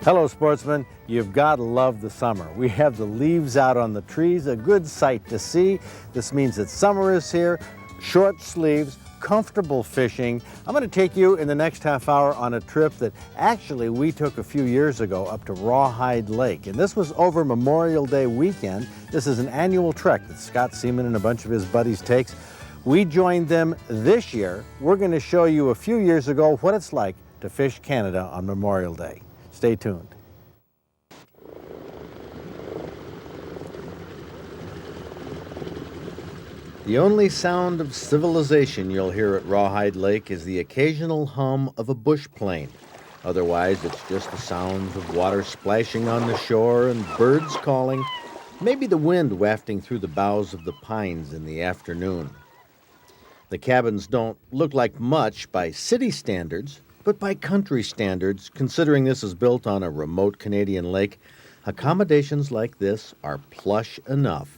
Hello, sportsmen. You've got to love the summer. We have the leaves out on the trees, a good sight to see. This means that summer is here, short sleeves, comfortable fishing. I'm going to take you in the next half hour on a trip that actually we took a few years ago up to Rawhide Lake. And this was over Memorial Day weekend. This is an annual trek that Scott Seaman and a bunch of his buddies takes. We joined them this year. We're going to show you a few years ago what it's like to fish Canada on Memorial Day. Stay tuned. The only sound of civilization you'll hear at Rawhide Lake is the occasional hum of a bush plane. Otherwise, it's just the sounds of water splashing on the shore and birds calling, maybe the wind wafting through the boughs of the pines in the afternoon. The cabins don't look like much by city standards, but by country standards, considering this is built on a remote Canadian lake, accommodations like this are plush enough.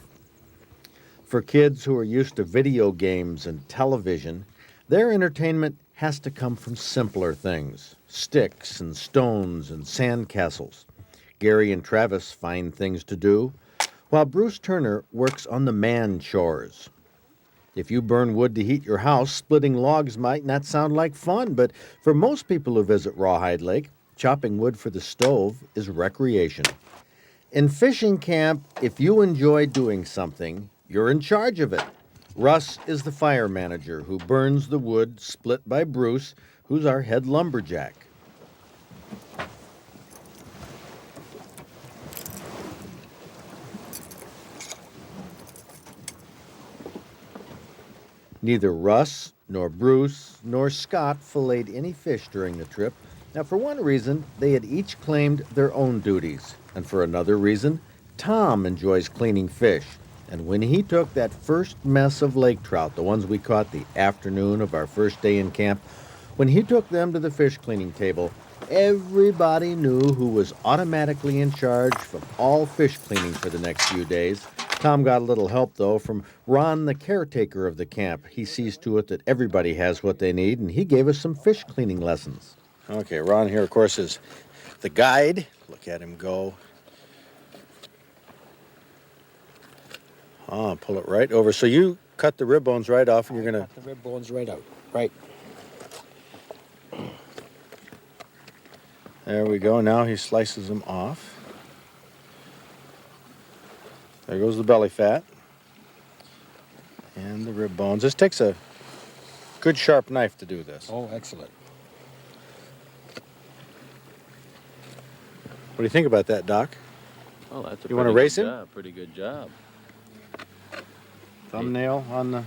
For kids who are used to video games and television, their entertainment has to come from simpler things, sticks and stones and sandcastles. Gary and Travis find things to do, while Bruce Turner works on the man chores. If you burn wood to heat your house, splitting logs might not sound like fun, but for most people who visit Rawhide Lake, chopping wood for the stove is recreation. In fishing camp, if you enjoy doing something, you're in charge of it. Russ is the fire manager who burns the wood split by Bruce, who's our head lumberjack. Neither Russ, nor Bruce, nor Scott filleted any fish during the trip. Now, for one reason, they had each claimed their own duties. And for another reason, Tom enjoys cleaning fish. And when he took that first mess of lake trout, the ones we caught the afternoon of our first day in camp, when he took them to the fish cleaning table, everybody knew who was automatically in charge of all fish cleaning for the next few days. Tom got a little help, though, from Ron, the caretaker of the camp. He sees to it that everybody has what they need, and he gave us some fish cleaning lessons. Okay, Ron here, of course, is the guide. Look at him go. Oh, pull it right over. So you cut the rib bones right off, and you're going to... Cut the rib bones right out. Right. There we go. Now he slices them off. There goes the belly fat and the rib bones. This takes a good sharp knife to do this. Oh, excellent. What do you think about that, Doc? Oh, that's a You want to race him? job, pretty good job. Thumbnail on the...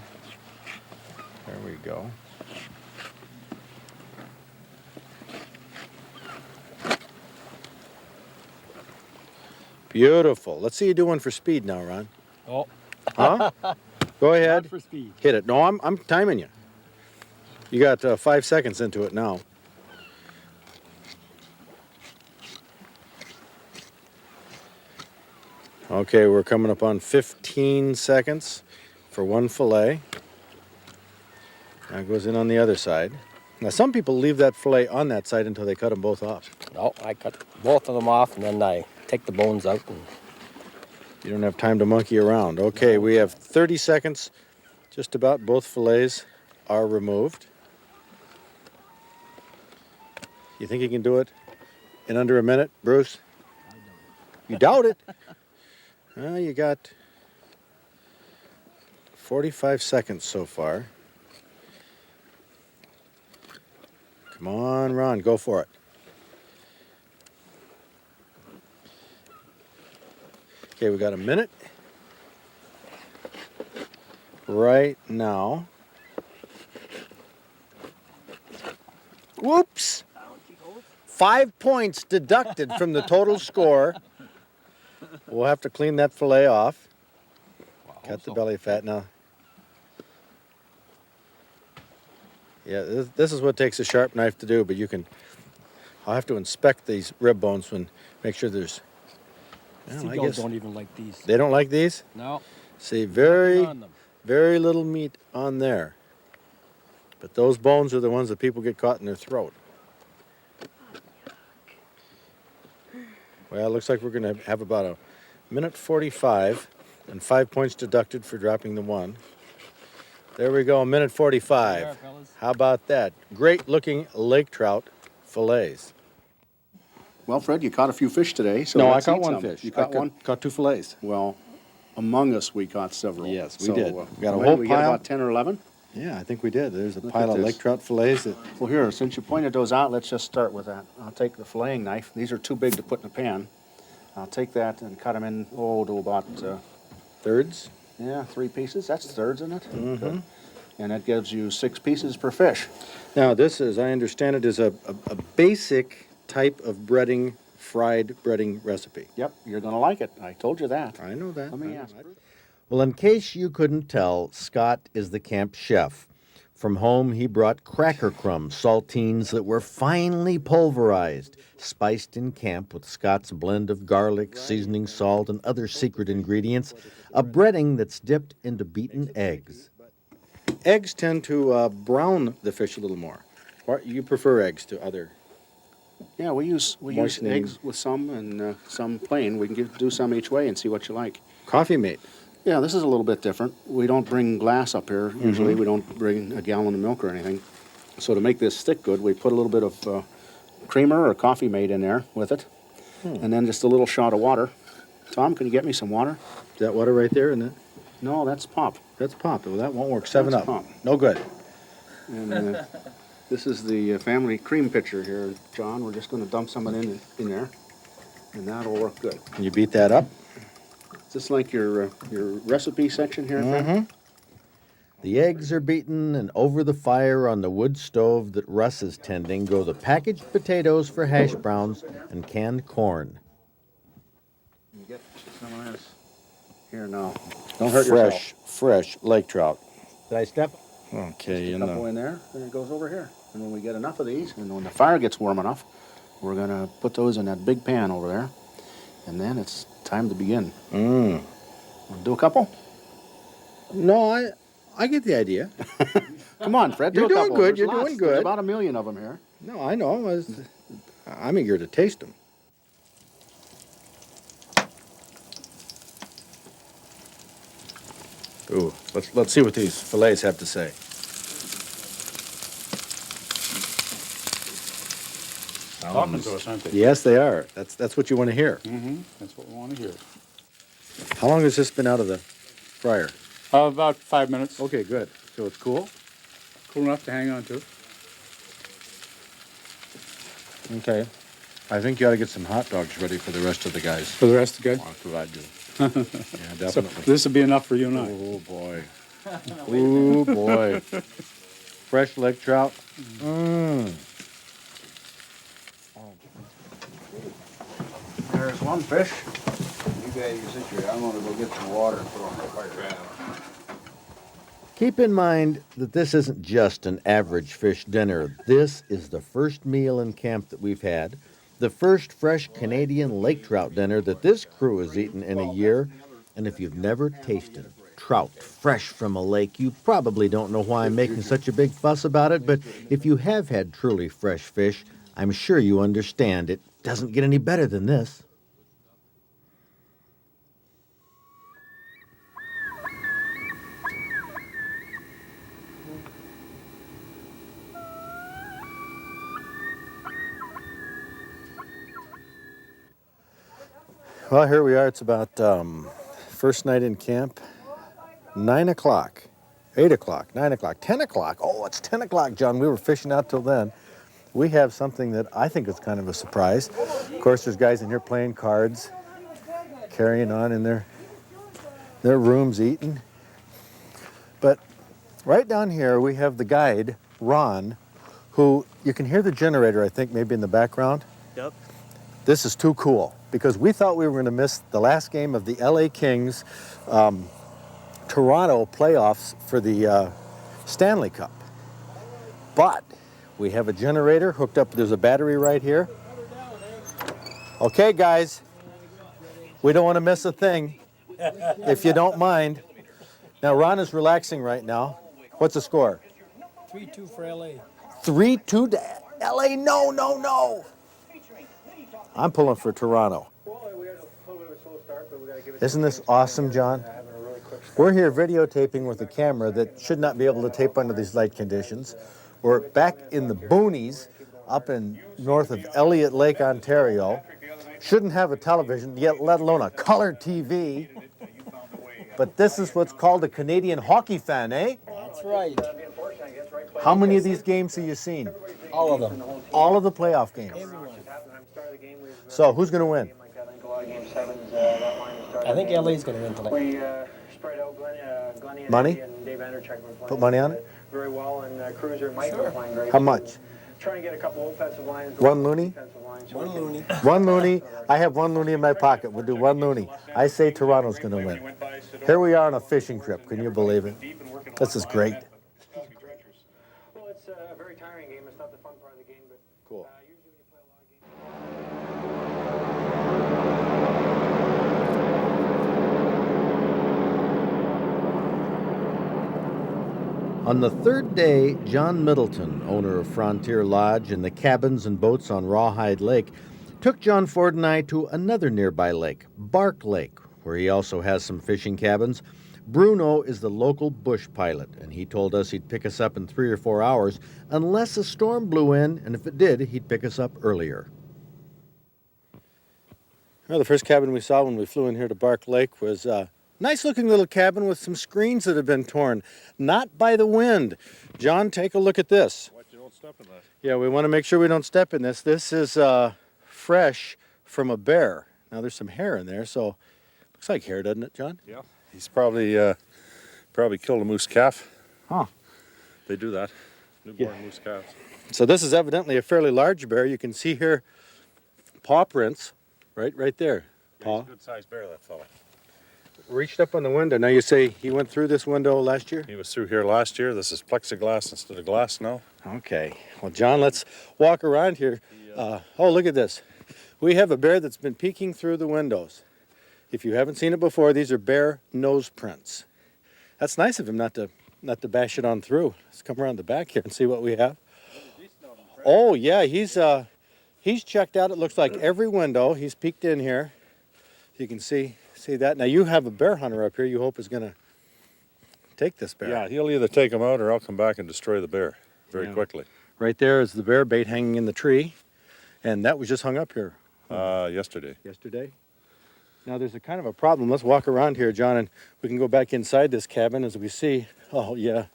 There we go. Beautiful. Let's see you do one for speed now, Ron. Oh. Huh? Go ahead. Not for speed. Hit it. No, I'm timing you. You got 5 seconds into it now. Okay, we're coming up on 15 seconds for one fillet. Now it goes in on the other side. Now some people leave that fillet on that side until they cut them both off. No, I cut both of them off, and then I take the bones out. And... You don't have time to monkey around. Okay, we have 30 seconds. Just about both fillets are removed. You think you can do it in under a minute, Bruce? You doubt it? Well, you got 45 seconds so far. Come on, Ron, go for it. Okay, we got a minute. Right now. Whoops! 5 points deducted from the total score. We'll have to clean that fillet off. Cut the belly fat now. Yeah, this is what takes a sharp knife to do, but you can... I'll have to inspect these rib bones and make sure there's... Well, I guess don't even like these. They don't like these? No. See, very little meat on there. But those bones are the ones that people get caught in their throat. Well, it looks like we're going to have about a minute 45 and 5 points deducted for dropping the one. There we go, a minute 45. There, fellas. How about that? Great looking lake trout fillets. Well, Fred, you caught a few fish today. So No, I let's caught eat one some. fish. You caught one? Caught 2 fillets. Well, among us, we caught several. Yes, we So, did. We got a when whole we get pile. about 10 or 11. Yeah, I think we did. There's a Look pile at of this. lake trout fillets. That, Well, here, since you pointed those out, let's just start with that. I'll take the filleting knife. These are too big to put in a pan. I'll take that and cut them in, to about, thirds. 3 pieces. That's thirds, isn't it? Mm-hmm. And that gives you 6 pieces per fish. Now, this, as I understand it, is a basic type of breading, fried breading recipe. Yep, you're going to like it. I told you that. I know that. Let me ask. Well, in case you couldn't tell, Scott is the camp chef. From home, he brought cracker crumbs, saltines that were finely pulverized, spiced in camp with Scott's blend of garlic, seasoning salt, and other secret ingredients, a breading that's dipped into beaten eggs. Eggs tend to brown the fish a little more. Or you prefer eggs to other? Yeah, we use Moistening. eggs with some and some plain. We can do some each way and see what you like. Coffee mate. Yeah, this is a little bit different. We don't bring glass up here. Usually we don't bring a gallon of milk or anything. So to make this stick good, we put a little bit of creamer or coffee mate in there with it. And then just a little shot of water. Tom, can you get me some water? Is that water right there? And No, that's pop. that's pop. Well, that won't work. 7 That's Up. pop. No good. And this is the family cream pitcher here, John. We're just going to dump some of it in there. And that'll work good. Can you beat that up? Is this like your recipe section here, Fred? The eggs are beaten, and over the fire on the wood stove that Russ is tending go the packaged potatoes for hash browns and canned corn. You get some of this. Here now. Don't hurt yourself. Fresh lake trout. Did I step? Okay, A couple in there, then it goes over here. And when we get enough of these, and when the fire gets warm enough, we're going to put those in that big pan over there. And then it's time to begin. Wanna do a couple? No, I get the idea. Come on, Fred. You're do a doing couple. good, There's you're lots. doing good. There's about 1 million of them here. No, I know. I'm eager to taste them. Ooh, let's see what these fillets have to say. Talking to us, aren't they? Yes, they are. That's what you want to hear. Mm-hmm. That's what we want to hear. How long has this been out of the fryer? About 5 minutes. Okay, good. So it's cool? Cool enough to hang on to. Okay. I think you ought to get some hot dogs ready for the rest of the guys. For the rest of the guys. That's what I do. Yeah, So definitely. this will be enough for you and I. Oh, boy. Oh, boy. Fresh lake trout. There's one fish. You guys sit here. I'm gonna go get some water and put on the fire. Keep in mind that this isn't just an average fish dinner. This is the first meal in camp that we've had, the first fresh Canadian lake trout dinner that this crew has eaten in a year. And if you've never tasted trout fresh from a lake, you probably don't know why I'm making such a big fuss about it. But if you have had truly fresh fish, I'm sure you understand it doesn't get any better than this. Well, here we are. It's about first night in camp. 9 o'clock, 8 o'clock, 9 o'clock, 10 o'clock. Oh, it's 10 o'clock, John. We were fishing out till then. We have something that I think is kind of a surprise. Of course, there's guys in here playing cards, carrying on in their rooms eating. But right down here, we have the guide, Ron, who you can hear the generator, I think, maybe in the background. Yep. This is too cool because we thought we were going to miss the last game of the LA Kings Toronto playoffs for the Stanley Cup. But we have a generator hooked up. There's a battery right here. Okay, guys, we don't want to miss a thing, if you don't mind. Now, Ron is relaxing right now. What's the score? 3-2 for LA. 3-2 to LA. No, no, no. I'm pulling for Toronto. Well, we had a little bit of a slow start, but we got to give it. Isn't this awesome, John? Having a really quick start. We're here videotaping with a camera that should not be able to tape under these light conditions. We're back in the boonies up in north of Elliott Lake, Ontario. Shouldn't have a television, yet let alone a color TV. But this is what's called a Canadian hockey fan, eh? That's right. How many of these games have you seen? All of them. All of the playoff games. So who's going to win? I think LA's going to win tonight. We spread out Glennie and Money? Eddie and Dave Anderchuk were playing Put money on it? very well, and Cruiser and Mike were playing great. How much? Trying to get a couple offensive lines. One loony? Defensive lines. One loony. One loony. I have one loony in my pocket. We'll do one loony. I say Toronto's going to win. Here we are on a fishing trip. Can you believe it? This is great. Well, it's a very tiring game. It's not the fun part of the game, but Cool. usually when you play a lot of games. On the third day, John Middleton, owner of Frontier Lodge and the cabins and boats on Rawhide Lake, took John Ford and I to another nearby lake, Bark Lake, where he also has some fishing cabins. Bruno is the local bush pilot, and he told us he'd pick us up in 3 or 4 hours unless a storm blew in, and if it did, he'd pick us up earlier. Well, the first cabin we saw when we flew in here to Bark Lake was a nice-looking little cabin with some screens that have been torn, not by the wind. John, take a look at this. What, you don't step in that? Yeah, we want to make sure we don't step in this. This is fresh from a bear. Now, there's some hair in there, so looks like hair, doesn't it, John? Yeah. He's probably killed a moose calf. Huh. They do that. Newborn moose calves. So this is evidently a fairly large bear. You can see here paw prints right there. Yeah, he's a good-sized bear, that fella. Reached up on the window. Now you say he went through this window last year? He was through here last year. This is plexiglass instead of glass now. Okay. Well, John, let's walk around here. Oh, look at this. We have a bear that's been peeking through the windows. If you haven't seen it before, these are bear nose prints. That's nice of him not to bash it on through. Let's come around the back here and see what we have. Oh yeah, he's checked out. It looks like every window. He's peeked in here. You can see that. Now you have a bear hunter up here. You hope is going to take this bear. Yeah, he'll either take him out or I'll come back and destroy the bear very quickly. Right there is the bear bait hanging in the tree, and that was just hung up here. Yesterday. Yesterday. Now there's a kind of a problem. Let's walk around here, John, and we can go back inside this cabin as we see. Oh yeah,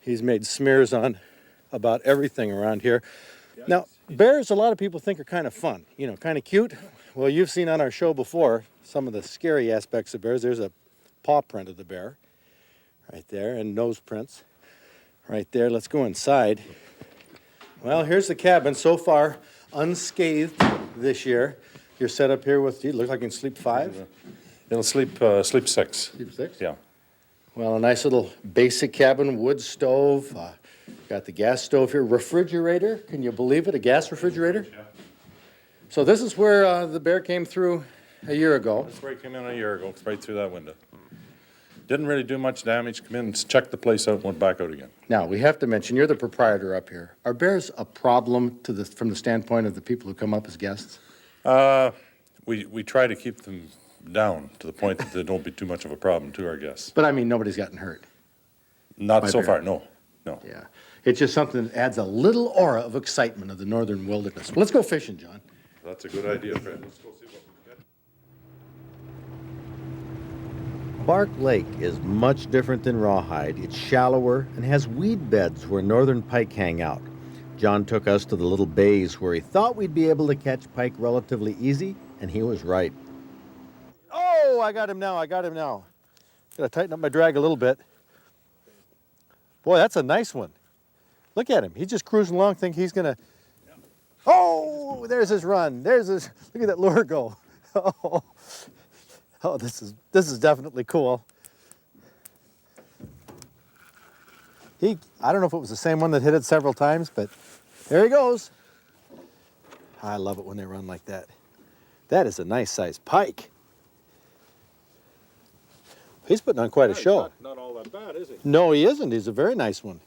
he's made smears on about everything around here. Yeah, Now bears, a lot of people think are kind of fun, you know, kind of cute. Well, you've seen on our show before some of the scary aspects of bears. There's a paw print of the bear right there, and nose prints right there. Let's go inside. Well, here's the cabin so far, unscathed this year. You're set up here with, you look like you can sleep 5? It'll sleep 6. Sleep 6? Yeah. Well, a nice little basic cabin, wood stove. Got the gas stove here. Refrigerator, can you believe it? A gas refrigerator? Yeah. So this is where the bear came through a year ago. This bear came in a year ago, right through that window. Didn't really do much damage. Come in, checked the place out, went back out again. Now, we have to mention, you're the proprietor up here. Are bears a problem from the standpoint of the people who come up as guests? We try to keep them down to the point that they don't be too much of a problem to our guests. But I mean, nobody's gotten hurt. Not By so bear. far, no. Yeah. It's just something that adds a little aura of excitement of the northern wilderness. Well, let's go fishing, John. That's a good idea, Fred. Let's go see what we get. Bark Lake is much different than Rawhide. It's shallower and has weed beds where northern pike hang out. John took us to the little bays where he thought we'd be able to catch pike relatively easy, and he was right. Oh, I got him now. Gotta tighten up my drag a little bit. Boy, that's a nice one. Look at him. He's just cruising along, think he's gonna... Oh, there's his run. Look at that lure go. Oh, this is definitely cool. I don't know if it was the same one that hit it several times, but there he goes. I love it when they run like that. That is a nice sized pike. He's putting on quite a show. Not all that bad, is he? No, he isn't. He's a very nice one.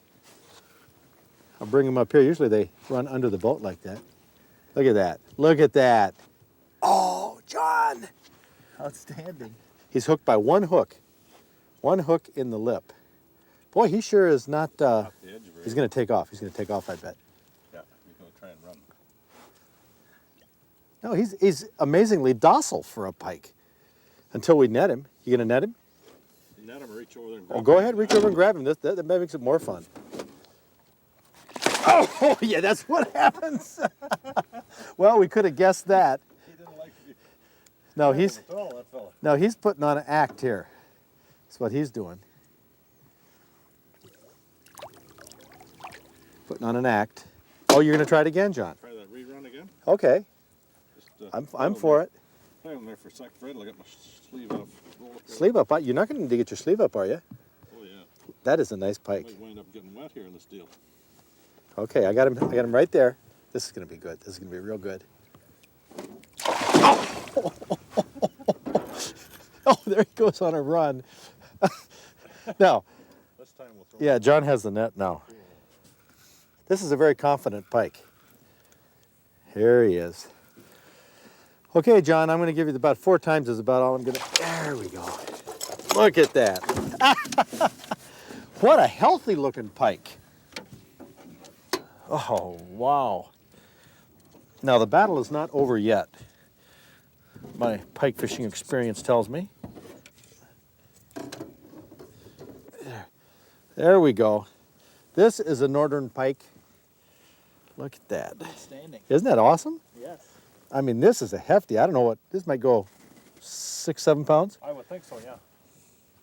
I'll bring him up here. Usually they run under the boat like that. Look at that. Look at that. Oh, John! Outstanding. He's hooked by one hook. One hook in the lip. Boy, he sure is not, he's going to take off. He's going to take off, I bet. Yeah, he's going to try and run. No, he's amazingly docile for a pike. Until we net him. You going to net him? Net him or reach over there and Oh, go ahead, reach over and grab him. That makes it more fun. Oh, yeah, that's what happens. Well, we could have guessed that. He didn't like to be No, he's putting on an act here. That's what he's doing. Putting on an act. Oh, you're going to try it again, John? Try that rerun again. Okay, Just, I'm for it. Play him there for a sec, Fred. I'll get my sleeve off. Roll up there. Sleeve up. You're not going to get your sleeve up, are you? Oh yeah. That is a nice pike. Might wind up getting wet here in this deal. Okay, I got him right there. This is going to be good. This is going to be real good. Oh, there he goes on a run. Now, This time we'll throw yeah, John has the net now. This is a very confident pike. Here he is. Okay, John, I'm going to give you about 4 times is about all I'm going to... There we go. Look at that. What a healthy looking pike. Oh, wow. Now, the battle is not over yet. My pike fishing experience tells me. There we go. This is a northern pike. Look at that. Standing. Isn't that awesome? Yes. I mean, this is a hefty. I don't know what, this might go 6, 7 pounds. I would think so, yeah.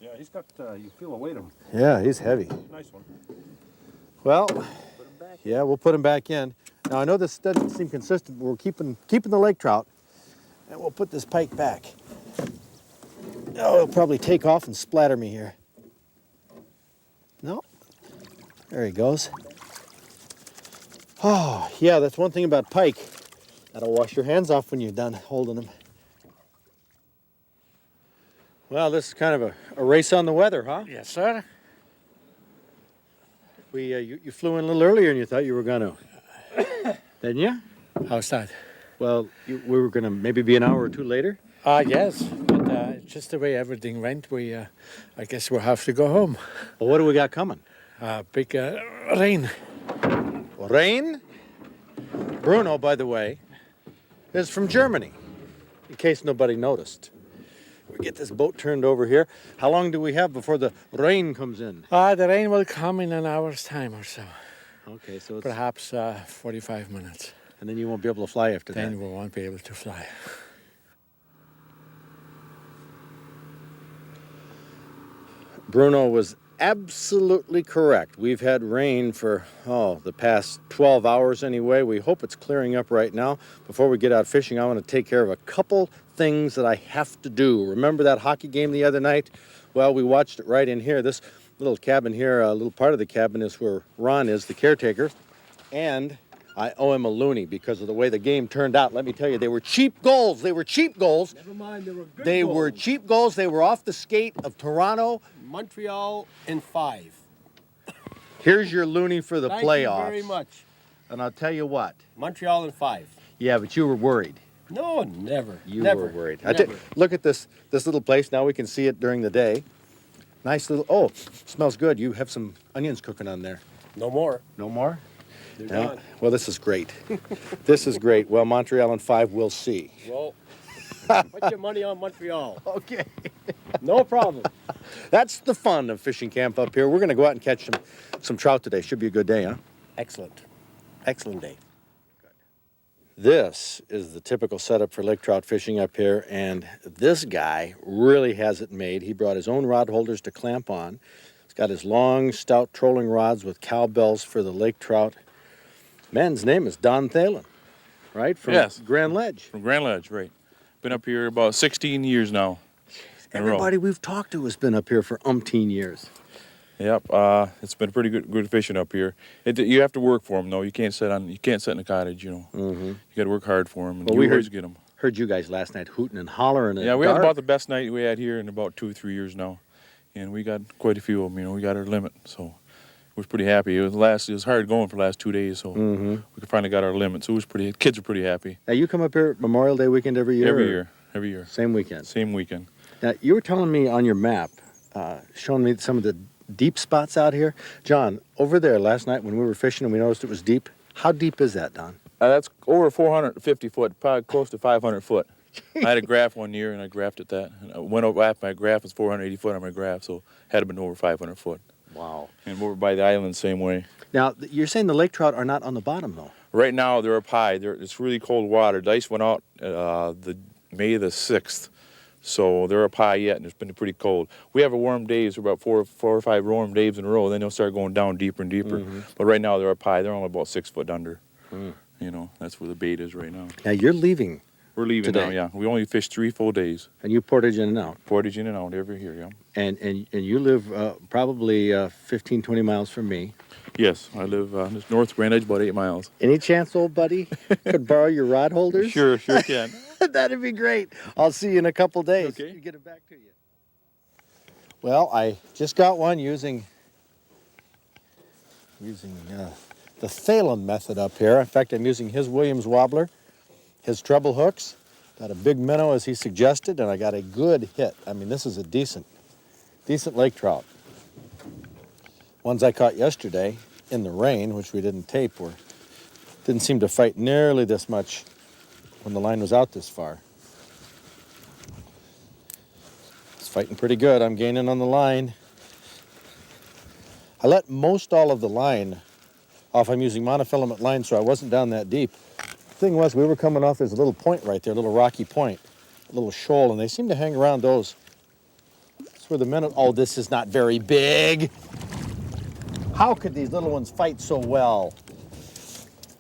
Yeah, he's got, you feel the weight of him. Yeah, he's heavy. Nice one. Well, yeah, we'll put him back in. Now, I know this doesn't seem consistent, but we're keeping the lake trout, and we'll put this pike back. Oh, he'll probably take off and splatter me here. No, there he goes. Oh, yeah, that's one thing about pike. Gotta wash your hands off when you're done holding them. Well, this is kind of a race on the weather, huh? Yes, sir. You flew in a little earlier than you thought you were gonna. Didn't you? How's that? Well, we were gonna maybe be an hour or 2 later. Yes, but just the way everything went, I guess we'll have to go home. Well, what do we got coming? Big rain. Rain? Bruno, by the way, is from Germany, in case nobody noticed. We get this boat turned over here. How long do we have before the rain comes in? The rain will come in an hour's time or so. Okay, so it's... Perhaps 45 minutes. And then you won't be able to fly after that. Then we won't be able to fly. Bruno was absolutely correct. We've had rain for, the past 12 hours anyway. We hope it's clearing up right now. Before we get out fishing, I want to take care of a couple things that I have to do. Remember that hockey game the other night? Well, we watched it right in here. This little cabin here, a little part of the cabin is where Ron is, the caretaker. And I owe him a loonie because of the way the game turned out. Let me tell you, they were cheap goals. They were cheap goals. Never mind, they were good They goals. were cheap goals. They were off the skate of Toronto. Montreal in 5. Here's your loonie for the Thank playoffs. you very much. And I'll tell you what. Montreal in 5. Yeah, but you were worried. No, never. You never, were worried. Never. Look at this little place. Now we can see it during the day. Nice little, oh, smells good. You have some onions cooking on there. No more. No more? They're No? done. Well, this is great. This is great. Well, Montreal in 5, we'll see. Well, put your money on Montreal. Okay. No problem. That's the fun of fishing camp up here. We're going to go out and catch some trout today. Should be a good day, huh? Excellent. Excellent day. This is the typical setup for lake trout fishing up here, and this guy really has it made. He brought his own rod holders to clamp on. He's got his long, stout trolling rods with cowbells for the lake trout. Man's name is Don Thalen, right? From Yes. Grand Ledge. From Grand Ledge, right. Been up here about 16 years now. in a row. Everybody we've talked to has been up here for umpteen years. Yep, it's been pretty good fishing up here. You have to work for them though. You can't sit in a cottage, you know. Mm-hmm. You got to work hard for them, and Well, you we always heard- get them. Heard you guys last night hooting and hollering. Yeah, we had about the best night we had here in about 2 or 3 years now, and we got quite a few of them. You know, we got our limit, so was pretty happy. It was hard going for the last 2 days, so we finally got our limit. So it was kids are pretty happy. Now, you come up here Memorial Day weekend every year? Every year. Same weekend? Same weekend. Now, you were telling me on your map, showing me some of the deep spots out here. John, over there last night when we were fishing and we noticed it was deep, how deep is that, Don? That's over 450 foot, probably close to 500 foot. I had a graph one year and I graphed at that. And I went over after my graph was 480 foot on my graph, so had to been over 500 foot. Wow. And over by the island, same way. Now, you're saying the lake trout are not on the bottom, though? Right now, they're up high. It's really cold water. The ice went out the May the 6th, so they're up high yet, and it's been pretty cold. We have a warm days, about four or five warm days in a row. Then they'll start going down deeper and deeper. But right now, they're up high. They're only about 6 foot under. You know, that's where the bait is right now. Now, you're leaving. We're leaving today. now, yeah. We only fish 3 full days. And you portage in and out. Portage in and out every year, yeah. And you live probably 15, 20 miles from me. Yes, I live just north of Grand Edge, about 8 miles. Any chance, old buddy, could borrow your rod holders? Sure can. That'd be great. I'll see you in a couple days. Okay. Get it back to you. Well, I just got one using the Thalen method up here. In fact, I'm using his Williams wobbler, his treble hooks. Got a big minnow as he suggested, and I got a good hit. I mean, this is a decent lake trout. Ones I caught yesterday in the rain, which we didn't tape, didn't seem to fight nearly this much when the line was out this far. It's fighting pretty good. I'm gaining on the line. I let most all of the line off. I'm using monofilament line, so I wasn't down that deep. The thing was, we were coming off, there's a little point right there, a little rocky point, a little shoal, and they seem to hang around those. That's where the minnow, oh, this is not very big. How could these little ones fight so well?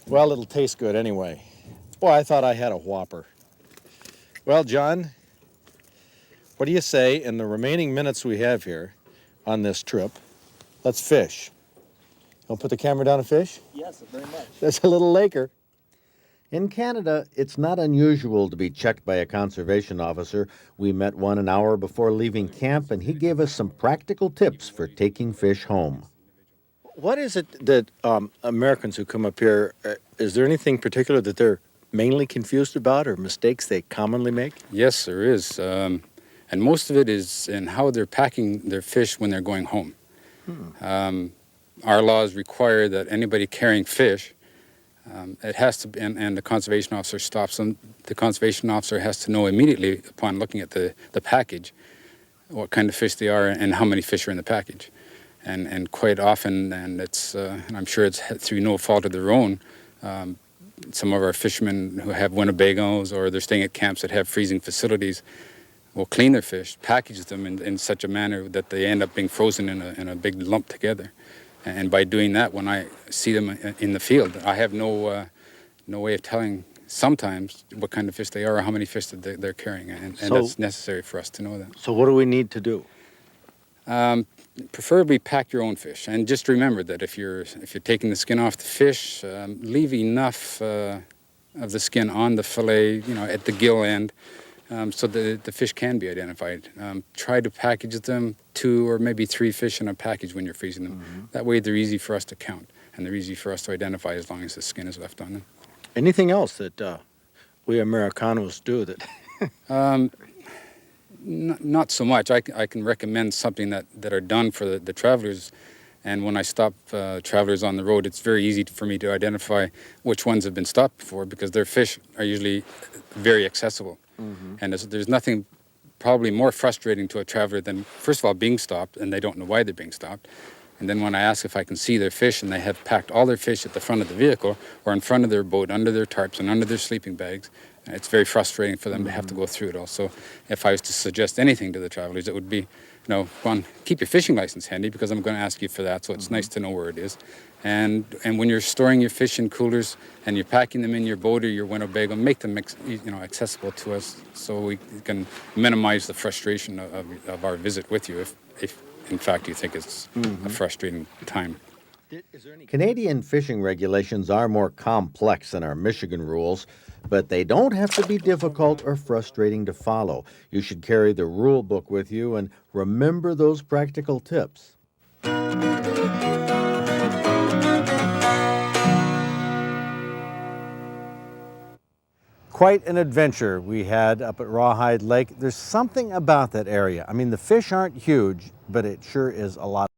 Well, it'll taste good anyway. Boy, I thought I had a whopper. Well, John, what do you say in the remaining minutes we have here on this trip, let's fish. Don't put the camera down and fish? Yes, very much. There's a little laker. In Canada, it's not unusual to be checked by a conservation officer. We met one an hour before leaving camp, and he gave us some practical tips for taking fish home. What is it that Americans who come up here, is there anything particular that they're mainly confused about or mistakes they commonly make? Yes, there is. And most of it is in how they're packing their fish when they're going home. Our laws require that anybody carrying fish, it has to, and the conservation officer stops them. The conservation officer has to know immediately upon looking at the package what kind of fish they are and how many fish are in the package. And quite often, and it's, and I'm sure it's through no fault of their own, some of our fishermen who have Winnebagos or they're staying at camps that have freezing facilities will clean their fish, package them in such a manner that they end up being frozen in a big lump together. And by doing that, when I see them in the field, I have no way of telling sometimes what kind of fish they are or how many fish that they're carrying, and that's necessary for us to know that. So what do we need to do? Preferably pack your own fish, and just remember that if you're taking the skin off the fish, leave enough of the skin on the fillet, at the gill end, so that the fish can be identified. Try to package them 2 or maybe 3 fish in a package when you're freezing them. That way they're easy for us to count, and they're easy for us to identify as long as the skin is left on them. Anything else that we Americanos do that? Not so much. I can recommend something that are done for the travelers. And when I stop travelers on the road, it's very easy for me to identify which ones have been stopped before because their fish are usually very accessible. And there's nothing probably more frustrating to a traveler than, first of all, being stopped, and they don't know why they're being stopped. And then when I ask if I can see their fish and they have packed all their fish at the front of the vehicle or in front of their boat, under their tarps and under their sleeping bags, it's very frustrating for them to have to go through it all. So if I was to suggest anything to the travelers, it would be, one, keep your fishing license handy because I'm going to ask you for that, so it's nice to know where it is. And when you're storing your fish in coolers and you're packing them in your boat or your Winnebago, make them accessible to us so we can minimize the frustration of our visit with you if in fact you think it's a frustrating time. Canadian fishing regulations are more complex than our Michigan rules, but they don't have to be difficult or frustrating to follow. You should carry the rule book with you and remember those practical tips. quite an adventure we had up at Rawhide Lake. There's something about that area. I mean, the fish aren't huge, but it sure is a lot.